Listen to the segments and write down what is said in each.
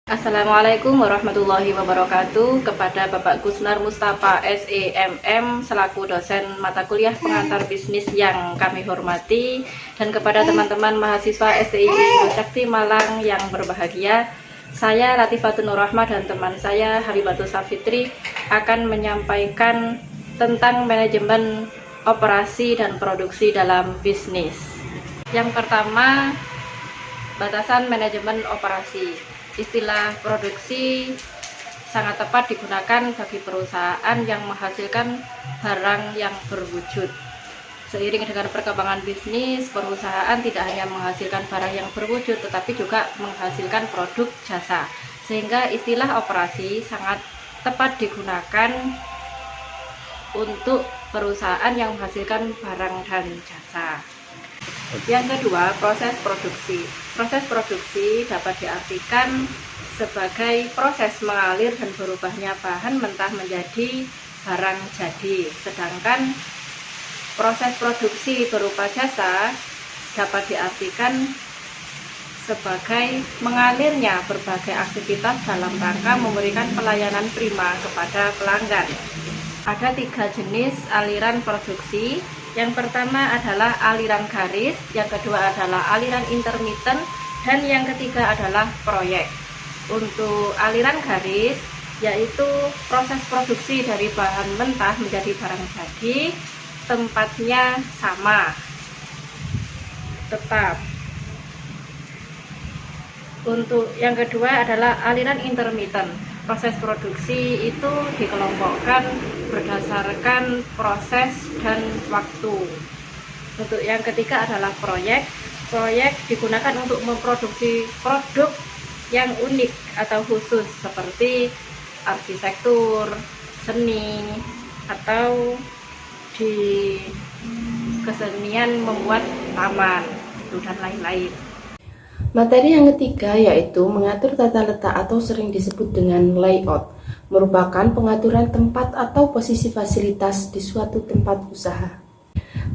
Assalamualaikum warahmatullahi wabarakatuh. Kepada Bapak Gusnar Mustafa SEMM selaku dosen mata kuliah pengantar bisnis yang kami hormati, dan kepada teman-teman mahasiswa STII Indosakti Malang yang berbahagia, saya Latifatul Nurrahmah dan teman saya Habibatul Safitri akan menyampaikan tentang manajemen operasi dan produksi dalam bisnis. Yang pertama, batasan manajemen operasi. Istilah produksi sangat tepat digunakan bagi perusahaan yang menghasilkan barang yang berwujud. Seiring dengan perkembangan bisnis, perusahaan tidak hanya menghasilkan barang yang berwujud, tetapi juga menghasilkan produk jasa. Sehingga istilah operasi sangat tepat digunakan untuk perusahaan yang menghasilkan barang dan jasa. Yang kedua, proses produksi. Proses produksi dapat diartikan sebagai proses mengalir dan berubahnya bahan mentah menjadi barang jadi. Sedangkan proses produksi berupa jasa dapat diartikan sebagai mengalirnya berbagai aktivitas dalam rangka memberikan pelayanan prima kepada pelanggan. Ada 3 jenis aliran produksi. Yang pertama adalah aliran garis, yang kedua adalah aliran intermiten, dan yang ketiga adalah proyek. Untuk aliran garis, yaitu proses produksi dari bahan mentah menjadi barang jadi, tempatnya sama, tetap. Untuk yang kedua adalah aliran intermiten. Proses produksi itu dikelompokkan berdasarkan proses dan waktu. Untuk yang ketiga adalah proyek. Proyek digunakan untuk memproduksi produk yang unik atau khusus seperti arsitektur, seni, atau di kesenian membuat taman, dan lain-lain. Materi yang ketiga yaitu mengatur tata letak atau sering disebut dengan layout, merupakan pengaturan tempat atau posisi fasilitas di suatu tempat usaha.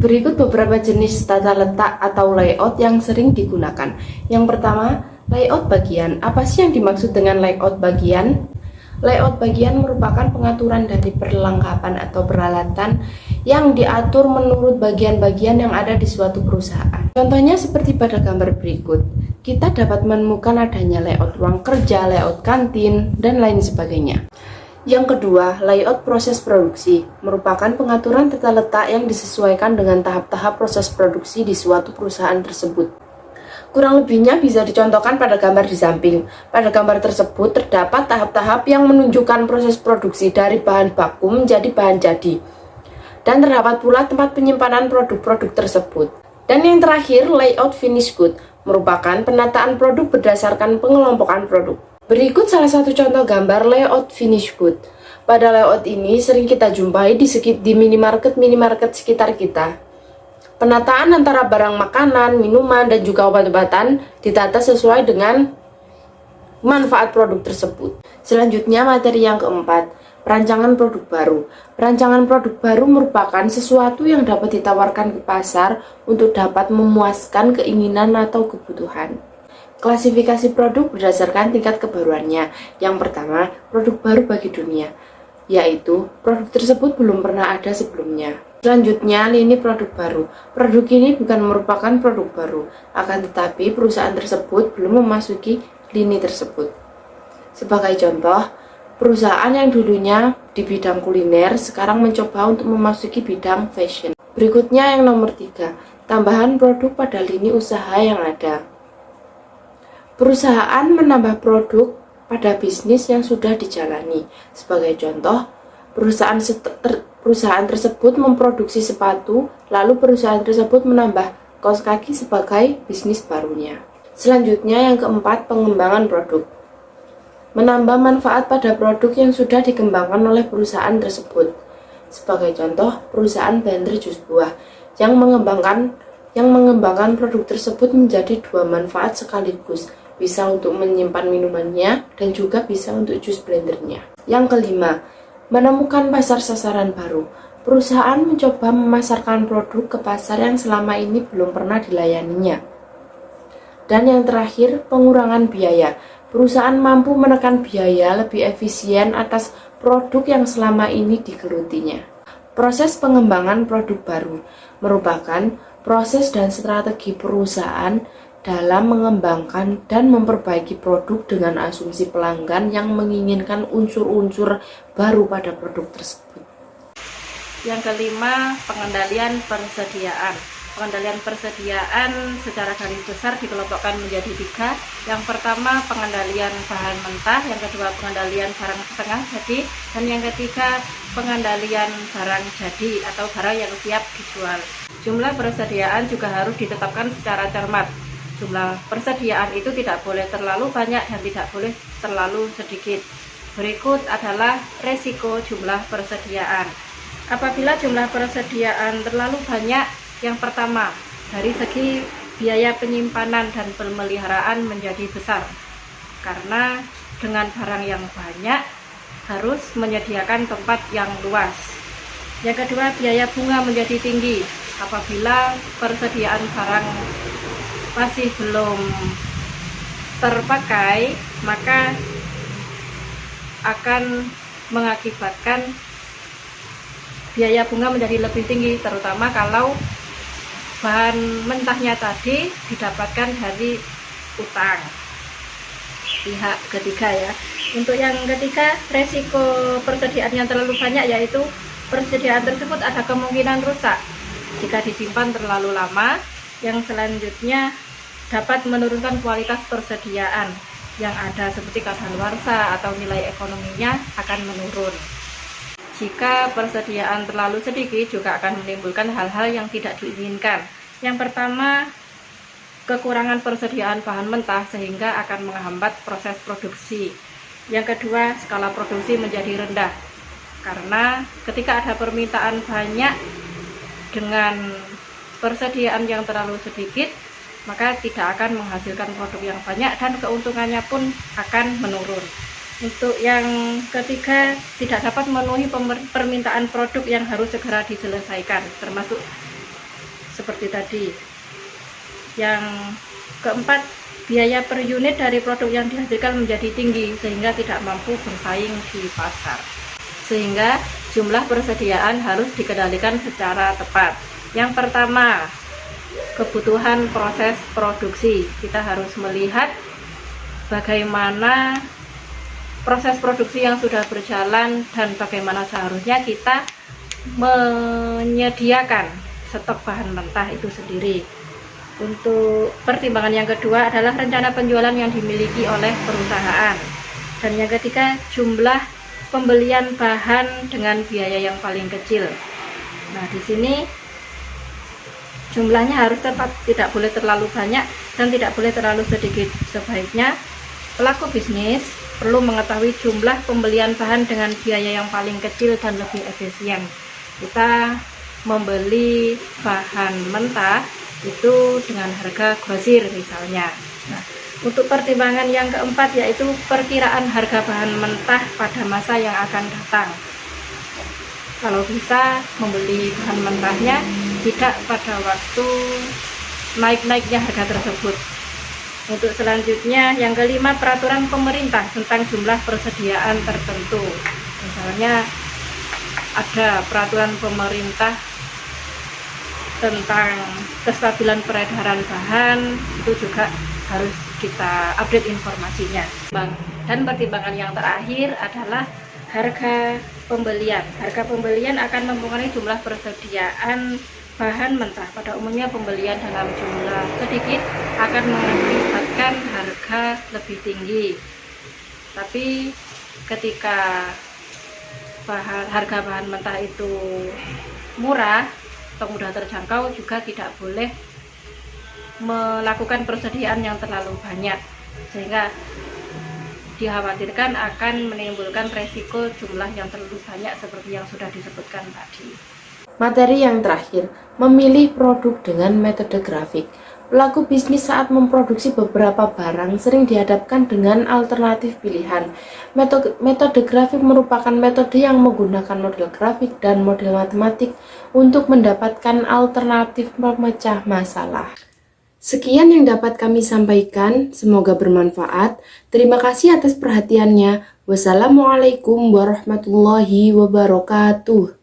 Berikut beberapa jenis tata letak atau layout yang sering digunakan. Yang pertama, layout bagian. Apa sih yang dimaksud dengan layout bagian? Layout bagian merupakan pengaturan dari perlengkapan atau peralatan yang diatur menurut bagian-bagian yang ada di suatu perusahaan. Contohnya seperti pada gambar berikut. Kita dapat menemukan adanya layout ruang kerja, layout kantin, dan lain sebagainya. Yang kedua, layout proses produksi merupakan pengaturan tata letak yang disesuaikan dengan tahap-tahap proses produksi di suatu perusahaan tersebut. Kurang lebihnya bisa dicontohkan pada gambar di samping. Pada gambar tersebut terdapat tahap-tahap yang menunjukkan proses produksi dari bahan baku menjadi bahan jadi. Dan terdapat pula tempat penyimpanan produk-produk tersebut. Dan yang terakhir, layout finish good merupakan penataan produk berdasarkan pengelompokan produk. Berikut salah satu contoh gambar layout finish good. Pada layout ini sering kita jumpai di minimarket sekitar kita. Penataan antara barang makanan, minuman, dan juga obat-obatan ditata sesuai dengan manfaat produk tersebut. Selanjutnya materi yang keempat, perancangan produk baru. Perancangan produk baru merupakan sesuatu yang dapat ditawarkan ke pasar untuk dapat memuaskan keinginan atau kebutuhan. Klasifikasi produk berdasarkan tingkat kebaruannya. Yang pertama, produk baru bagi dunia, yaitu produk tersebut belum pernah ada sebelumnya. Selanjutnya, lini produk baru. Produk ini bukan merupakan produk baru, akan tetapi perusahaan tersebut belum memasuki lini tersebut. Sebagai contoh, perusahaan yang dulunya di bidang kuliner sekarang mencoba untuk memasuki bidang fashion. Berikutnya yang nomor 3, tambahan produk pada lini usaha yang ada. Perusahaan menambah produk pada bisnis yang sudah dijalani. Sebagai contoh, perusahaan tersebut memproduksi sepatu, lalu perusahaan tersebut menambah kaos kaki sebagai bisnis barunya. Selanjutnya yang keempat, pengembangan produk. Menambah manfaat pada produk yang sudah dikembangkan oleh perusahaan tersebut. Sebagai contoh, perusahaan blender jus buah yang mengembangkan produk tersebut menjadi 2 manfaat sekaligus, bisa untuk menyimpan minumannya dan juga bisa untuk jus blendernya. Yang kelima, menemukan pasar sasaran baru. Perusahaan mencoba memasarkan produk ke pasar yang selama ini belum pernah dilayaninya. Dan yang terakhir, pengurangan biaya. perusahaan mampu menekan biaya lebih efisien atas produk yang selama ini digelutinya. Proses pengembangan produk baru merupakan proses dan strategi perusahaan dalam mengembangkan dan memperbaiki produk dengan asumsi pelanggan yang menginginkan unsur-unsur baru pada produk tersebut. Yang kelima, pengendalian persediaan. Pengendalian persediaan secara garis besar dikelompokkan menjadi 3. Yang pertama, pengendalian bahan mentah. Yang kedua, pengendalian barang setengah jadi. Dan yang ketiga, pengendalian barang jadi atau barang yang siap dijual. Jumlah persediaan juga harus ditetapkan secara cermat. Jumlah persediaan itu tidak boleh terlalu banyak dan tidak boleh terlalu sedikit. Berikut adalah resiko jumlah persediaan. Apabila jumlah persediaan terlalu banyak, yang pertama, dari segi biaya penyimpanan dan pemeliharaan menjadi besar. Karena dengan barang yang banyak, harus menyediakan tempat yang luas. Yang kedua, biaya bunga menjadi tinggi. Apabila persediaan barang masih belum terpakai, maka akan mengakibatkan biaya bunga menjadi lebih tinggi, terutama kalau bahan mentahnya tadi didapatkan dari utang pihak ketiga ya. Untuk yang ketiga, resiko persediaan yang terlalu banyak, yaitu persediaan tersebut ada kemungkinan rusak jika disimpan terlalu lama. Yang selanjutnya dapat menurunkan kualitas persediaan yang ada seperti kadaluarsa atau nilai ekonominya akan menurun. Jika persediaan terlalu sedikit juga akan menimbulkan hal-hal yang tidak diinginkan. Yang pertama, kekurangan persediaan bahan mentah sehingga akan menghambat proses produksi. Yang kedua, skala produksi menjadi rendah karena ketika ada permintaan banyak dengan persediaan yang terlalu sedikit, maka tidak akan menghasilkan produk yang banyak dan keuntungannya pun akan menurun. Untuk yang ketiga, tidak dapat memenuhi permintaan produk yang harus segera diselesaikan, termasuk seperti tadi. Yang keempat, biaya per unit dari produk yang dihasilkan menjadi tinggi sehingga tidak mampu bersaing di pasar. Sehingga jumlah persediaan harus dikendalikan secara tepat. Yang pertama, kebutuhan proses produksi. Kita harus melihat bagaimana proses produksi yang sudah berjalan dan bagaimana seharusnya kita menyediakan stok bahan mentah itu sendiri. Untuk pertimbangan yang kedua adalah rencana penjualan yang dimiliki oleh perusahaan. Dan yang ketiga, jumlah pembelian bahan dengan biaya yang paling kecil. Nah, di sini jumlahnya harus tepat, tidak boleh terlalu banyak dan tidak boleh terlalu sedikit. Sebaiknya pelaku bisnis perlu mengetahui jumlah pembelian bahan dengan biaya yang paling kecil dan lebih efisien. Kita membeli bahan mentah itu dengan harga grosir misalnya. Nah, untuk pertimbangan yang keempat yaitu perkiraan harga bahan mentah pada masa yang akan datang. Kalau bisa membeli bahan mentahnya tidak pada waktu naik-naiknya harga tersebut. Untuk selanjutnya, yang kelima, peraturan pemerintah tentang jumlah persediaan tertentu. Misalnya ada peraturan pemerintah tentang kestabilan peredaran bahan, itu juga harus kita update informasinya. Dan pertimbangan yang terakhir adalah harga pembelian. Harga pembelian akan mempengaruhi jumlah persediaan bahan mentah. Pada umumnya pembelian dalam jumlah sedikit akan mengakibatkan harga lebih tinggi. Tapi ketika harga bahan mentah itu murah atau mudah terjangkau, juga tidak boleh melakukan persediaan yang terlalu banyak sehingga dikhawatirkan akan menimbulkan resiko jumlah yang terlalu banyak seperti yang sudah disebutkan tadi. Materi yang terakhir, memilih produk dengan metode grafik. Pelaku bisnis saat memproduksi beberapa barang sering dihadapkan dengan alternatif pilihan. Metode grafik merupakan metode yang menggunakan model grafik dan model matematik untuk mendapatkan alternatif pemecah masalah. Sekian yang dapat kami sampaikan, semoga bermanfaat. Terima kasih atas perhatiannya. Wassalamualaikum warahmatullahi wabarakatuh.